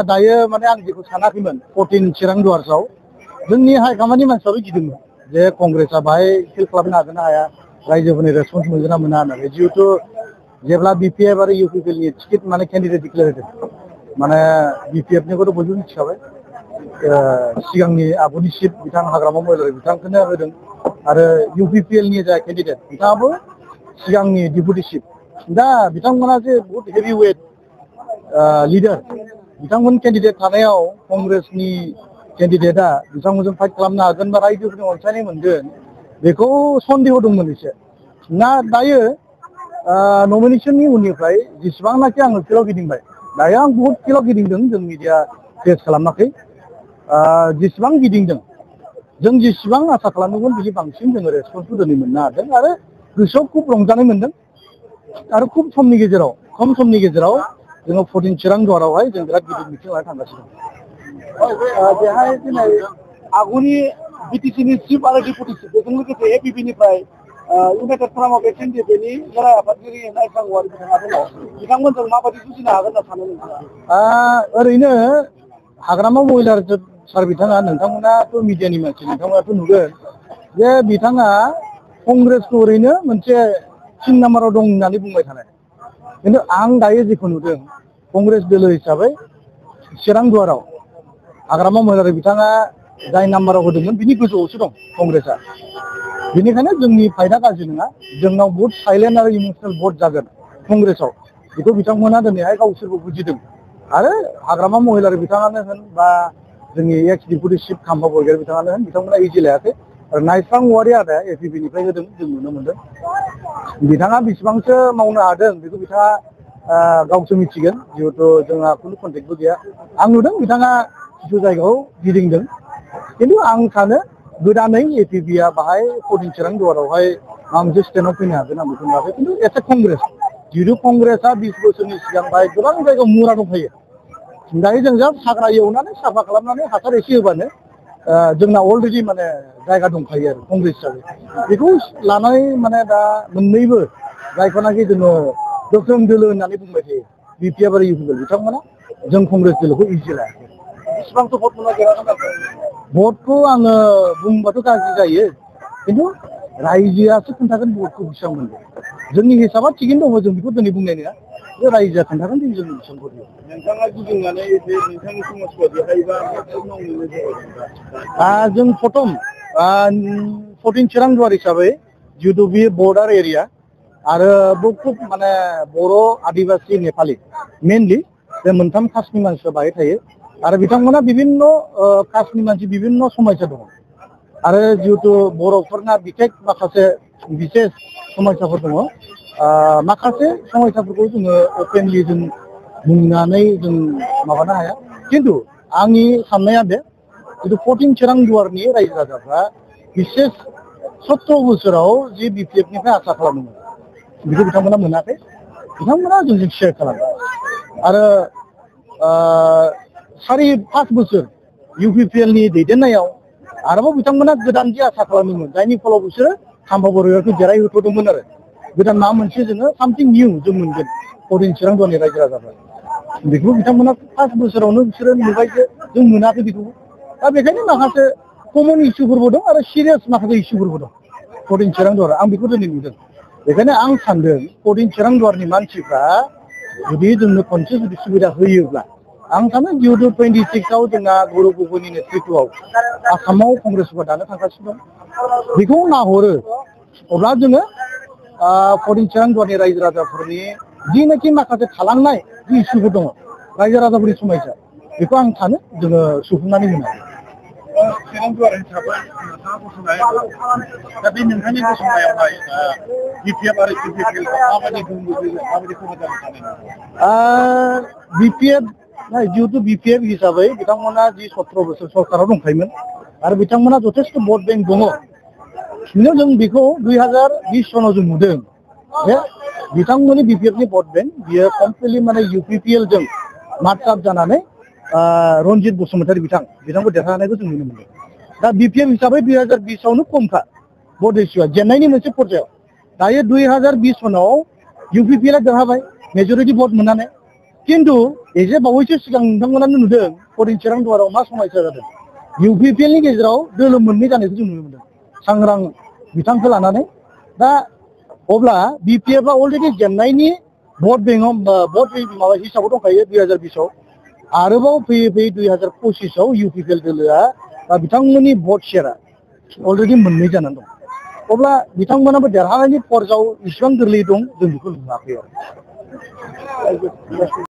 दायो माने आं जेखौ सानाखैमोन 14 चिरां दुवार्सआव जोंनि हाइकमान्डनि मानसियाबो गिदोंमोन जे कंग्रेसआ बाहाय फिल खालामनो हागोन ना हाया रायजोफोरनि रेसपन्स मोनगोन ना मोना होननानै जिहेतु जेब्ला बिपिएफ आरो इउपिपिएलनि टिकेट माने केन्डिडेट डिक्लेयार होदों माने बिपिएफनिखौथ' बयबो मिथिखाबाय सिगांनि आगुनि चिफ बिथां हाग्रामा महिलारि बिथांखौनो होदों आरो इउपिपिएलनि जा केन्डिडेट बिथाङाबो सिगांनि डिपुटि चिफ दा बिथांमोना जे बहुत हेभि वेट लिडार बिथांमोन केन्डिडेट थानायाव कंग्रेसनि केन्डिडेटआ बिथांमोनजों फाइट खालामनो हागोन बा रायजोफोरनि अनसायनाय मोनगोन बेखौ सन्देह दंमोन एसे ना दायो नमिनेसननि उननिफ्राय जेसेबांनाखि आङो फिल्डआव गिदिंबाय दायो आं बहुत फिल्डआव गिदिंदों जों मिडिया फेस खालामाखै जेसेबां गिदिंदों जों जेसेबां आसा खालामदोंमोन बिनि बांसिन जोङो रेसपन्सखौ दिनै मोननो हादों आरो गोसोआव खुब रंजानाय मोनदों आरो खम समनि गेजेराव जोङो 14 चिरां दुवारावहाय जों बिराद गिदिर मिटिं लानो थांगासिनो दं बेहाय दिनै आगुनि बिटिसिनि चिफ आरो डिपुटि चिफ बेजों लोगोसे एपिपिनिफ्राय इउनाइटेड फ्रन्ट अफ एनडिएफनि गाहाय आफादगिरि नायस्रां औवारि बिथाङा दङ बिथांमोनजों माबायदि जुजिनो हागोन होनना सानो नोंथाङा ओरैनो हाग्रामा महिलारि सार बिथाङा नोंथांमोनाथ' मिडियानि मानसि नोंथांमोनाथ' नुगोन जे बिथाङा कंग्रेसखौ ओरैनो मोनसे 3 नाम्बाराव दं होननानै बुंबाय थानाय खिन्थु आं दायो जेखौ नुदों कंग्रेस दोलो हिसाबै चिरां दुवाराव हाग्रामा महिलारि बिथाङा जाय नाम्बाराव होदोंमोन बिनि गोजौआवसो दं कंग्रेसआ बेनिखायनो जोंनि फाइदा गाज्रि नङा जोंनाव बहुत साइलेन्ट आरो इमसनेल भट जागोन कंग्रेसआव बेखौ बिथांमोना दिनैहाय गावसोरबो बुजिदों आरो हाग्रामा महिलारि बिथाङानो होन बा जोंनि एक्स डिपुटि चिफ खाम्फा बरगयारि बिथाङानो होन बिथांमोना इजि लायाखै आरो नायस्रां औवारि आदाया एपिपिनिफ्राय होदों जों नुनो मोनदों बिथाङा बेसेबांसो मावनो हादों बेखौ बिथाङा गावसो मिथिगोन जिहेतु जोंहा खुनु कन्टेक्टबो गैया आं नुदों बिथाङा जिथु जायगायाव गिदिंदों खिन्थु आं सानो गोदानै एपिपिआ बाहाय 14 चिरां दुवारावहाय माबा मोनसे स्टेन्डआव फैनो हागोन आं बेखौ नुवाखै खिन्थु एस ए कंग्रेस जिहेतु कंग्रेसआ 20 बोसोरनि सिगां बाहाय गोबां जायगायाव मुरा दंखायो दायो जों जास्ट हाग्रा एवनानै साफा खालामनानै हासार एसे होबानो जोंना अलरेडि माने जायगा दंखायो आरो कंग्रेस हिसाबै बेखौ लानानै माने दा मोननैबो जायखौनाखि जोङो गोख्रों दोलो होननानै बुंबाय थायो बिपिएफ आरो इउपिपिएल बिथांमोना जों कंग्रेस दोलोखौ इजि लायाखै बेसेबांसो भट मोनना देरहागोन भटखौ आङो बुंबाथ' गाज्रि जायो खिन्थु रायजोआसो खोन्थागोन भटखौ बेसेबां मोनगोन जोंनि हिसाबा थिगैनो दङ जों बेखौ दिनै बुंनाय नङा बे रायजोआ खोन्थागोन जों जोंनि बेसेबां भट होयो नोंथाङा गिदिंनानै नोंथांनि समाजखौ बेहायबा जों प्रथम 14 चिरां दुवार हिसाबै जिहेतु बे बर्डार एरिया आरो खुब माने बर' आदिबासि नेपालि मेनलि बे मोनथाम कास्टनि मानसिफ्रा बाहाय थायो आरो बिथांमोना बिभिन्न कास्टनि मानसि बिभिन्न समयसा दङ आरो जिहेतु बर'फोरना माखासे बिसेस समयसाफोर दङ माखासे समयसाफोरखौ जोङो अपेनलि जों बुंनानै जों माबानो हाया खिन्थु आंनि साननाया बे जितु 14 चिरां दुवारनि रायजो राजाफ्रा बिसेस 17 बोसोराव जि बिपिएफनिफ्राय आसा खालामदोंमोन बेखौ बिथांमोना मोनाखै बिथांमोना जोंजों शेयार खालामो आरो 4-5 बोसोर इउपिपिएलनि दैदेननायाव आरोबाव बिथांमोना गोदान जि आसा खालामदोंमोन जायनि फलाव बिसोरो खाम्फा बरगयारिखौ देरहाहोथ'दोंमोन आरो गोदान माबा मोनसे जोङो सामथिं निउ जों मोनगोन 14 चिरां दुवारनि रायजो राजाफ्रा बेखौ बिथांमोना 5 बोसोरावनो बिसोरो नुबाय जे जों मोनाखै बेखौ दा बेखायनो माखासे कमन इस्युफोरबो दं आरो सिरियास माखासे इस्युफोरबो दं 14 चिरां दुवार आं बेखौ दिनै नुदों बेखायनो आं सानदों 14 चिरां दुवारनि मानसिफ्रा जुदि जोंनो खनसे जुदि सुबिदा होयोब्ला आं सानो जिहेतु 26आव जोंहा गुरु गगৈनि नेतृत्वआव आसामाव कंग्रेसफोरा दानो थांगासिनो दं बेखौ नाहरो अब्ला जोङो 14 चिरां दुवारनि रायजो राजाफोरनि जिनाखि माखासे थालांनाय जि इस्युफोर दङ रायजो राजाफोरनि समयसा बेखौ आं सानो जोङो सुफुंनानै होनो हायो चिरां दुवार हिसाबै नोंथाङा गसंनाय दा बे नोंथांनि गसंनायावहाय बिपिएफ आरो इउपिपिएलखौ माबायदि गोहोम गोग्लैगोन माबायदि खहा जानो सानो बिपिएफ जिहेतु बिपिएफ हिसाबै बिथांमोना जि 17 बोसोर सरकाराव दंखायोमोन आरो बिथांमोना जथेस्थ भट बेंक दङ बिदिनो जों बेखौ 2020 सनाव जों नुदों जे बिथांमोननि बिपिएफनि भट बेंक बियो कमप्लिटलि माने इउपिपिएलजों मार्चाप जानानै रनजित बसुमतारी बिथांखौ देरहानायखौ जों नुनो मोनदों दा बिपिएफ हिसाबै 2020आवनो खमखा भट रेसिय'आ जेननायनि मोनसे पर्यायाव दायो 2020 सनाव UPPL देरहाबाय मेजरिटी भट मोननानै किन्तु एसे बावैसो सिगां नोंथांमोनानो नुदों 14 चिरां दुवाराव मा समस्या जादों UPPL नि गेजेराव दोलो मोननै जानायखौ जों नुनो मोनदों सांग्रां बिथांखौ लानानै दा अब्ला BPF आ अलरेडि जेननायनि भट बेंकआव भट माबा हिसाबाव दंखायो 2020 आव आरोबाव फैयै फैयै 2025 आव UPPL दोलोआ बिथांमोननि भट शेयारआ अलरेडि मोननै जानानै दं अब्ला बिथांमोनाबो देरहानायनि फर्जाव इसिबां गोरलै दं जों बेखौ नुवाखै आरो